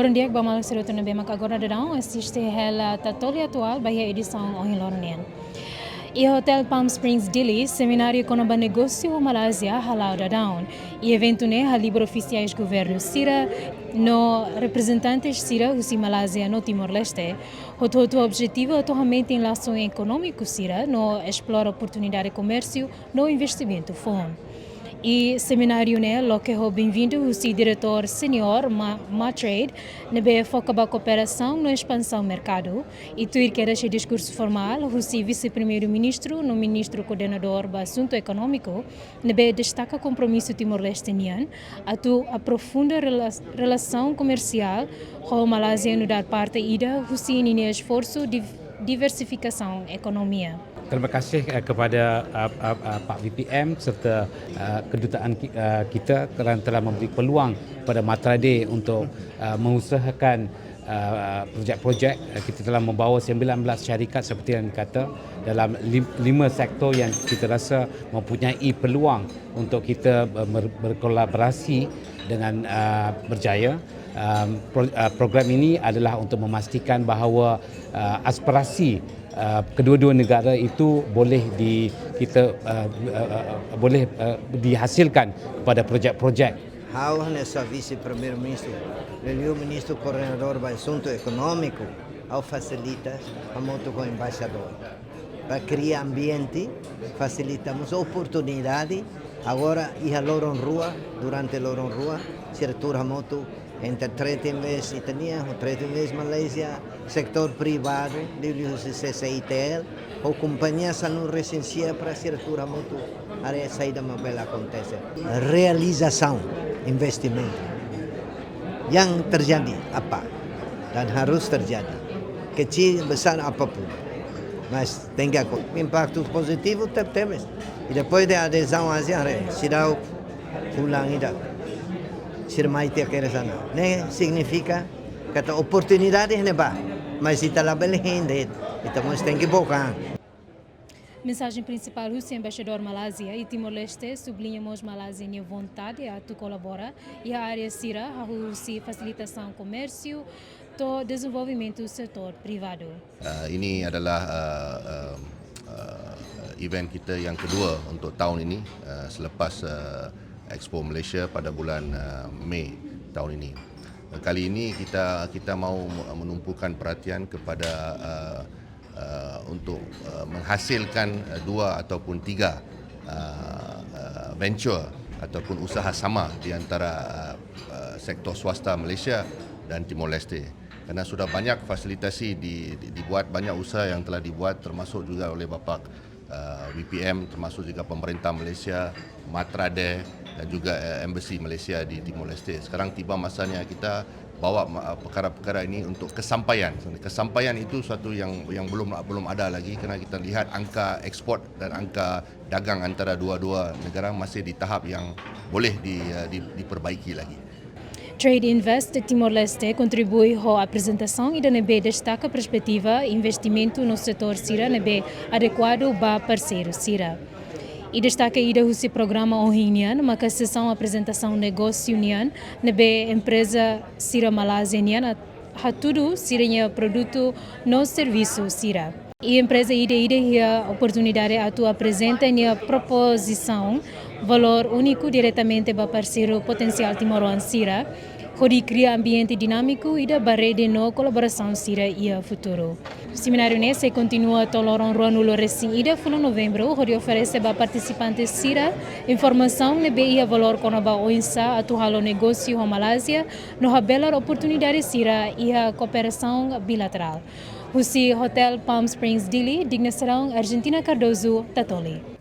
Loron dia ba Malázia serotonin bem agora não assiste ela TATOLI atual by a edição em Loronian. E Hotel Palm Springs Dili, seminário com o negósiu Malázia halal da down. E evento né a livre oficiais governo Sira no representantes Sira husi Malázia no Timor-Leste. O objetivo é totalmente em relação econômico Sira no esplora oportunidade de comércio no investimento fundo. E seminário né, lo que é bem-vindo o diretor senior Matrade, nebe foca ba cooperação na expansão do mercado e tuir que era discurso formal, o vice-primeiro-ministro, no ministro coordenador do assunto econômico, nebe destaca compromisso timor-lesteniano, atu aprofunda relação comercial com a Malázia no dar parte ida, o ini esforço de diversificação economia. Terima kasih kepada Pak VPM serta kedutaan kita kerana telah memberi peluang kepada Matrade untuk mengusahakan projek-projek. Kita telah membawa 19 syarikat seperti yang dikata dalam 5 sektor yang kita rasa mempunyai peluang untuk kita berkolaborasi dengan berjaya. Program ini adalah untuk memastikan bahawa aspirasi kedua-dua negara itu boleh dihasilkan kepada projek-projek. How nessa vice-primeiro-ministro, o ministro coordenador do assunto econômico, ao facilita a moto com o embaixador. Para criar ambiente, facilitamos oportunidade. Agora, ia loron rua, durante loron rua, certura moto entre 30 meses Italia, 30 meses Malázia, sector privado, livre CCITL, ou companhias não recensia para certura moto, a saída mobile acontece. Realização, investimento. Yang terjadi apa? Dan harus terjadi. Kecil, besar, apapun. Mas tem que impacto positivo, temos. E depois da adesão à Ásia, será ulang ida. Sirmai te quer sana. Ne significa kata oportunidade ne ba, mas ita la belhende, ita mas tem que bocar. Mensagem principal do embaixador Malázia e Timor-Leste sublinhamos Malázia a vontade a tu colabora e a área Sira a facilitação comércio to desenvolvimento do setor privado. Ini adalah event kita yang kedua untuk tahun ini selepas Expo Malaysia pada bulan Mei tahun ini. Kali ini kita mahu menumpukan perhatian kepada untuk menghasilkan 2 ataupun 3 venture ataupun usaha sama di antara sektor swasta Malaysia dan Timor-Leste. Kerana sudah banyak fasilitasi dibuat, banyak usaha yang telah dibuat termasuk juga oleh Bapak VPM, termasuk juga pemerintah Malaysia, Matrade dan juga Embassy Malaysia di Timor-Leste. Sekarang tiba masanya kita bawa perkara-perkara ini untuk kesampaian. Kesampaian itu suatu yang belum ada lagi kerana kita lihat angka ekspor dan angka dagang antara dua-dua negara masih di tahap yang boleh diperbaiki lagi. Trade Invest Timor-Leste contribui à apresentação e destaca a perspectiva investimento no setor Sira adequado para parceiro Sira. E destaca ainda o programa Ohinian, uma sessão apresentação negócio Unian, empresa Sira Malázia a tudo Sira produto no serviço Sira. E a empresa a oportunidade a tu apresenta a proposição valor único diretamente para parceiro potencial Timoran Sira, que cria ambiente dinâmico e da rede no colaboração Sira e a futuro. O seminário nesse continua toleram no Recém-Ida, no novembro, onde oferece para participantes Sira informação e a valor com a OINSA atual negócio com a Malázia, no bela oportunidade Sira e a cooperação bilateral. O Hotel Palm Springs Dili, Dignação Argentina Cardoso, TATOLI.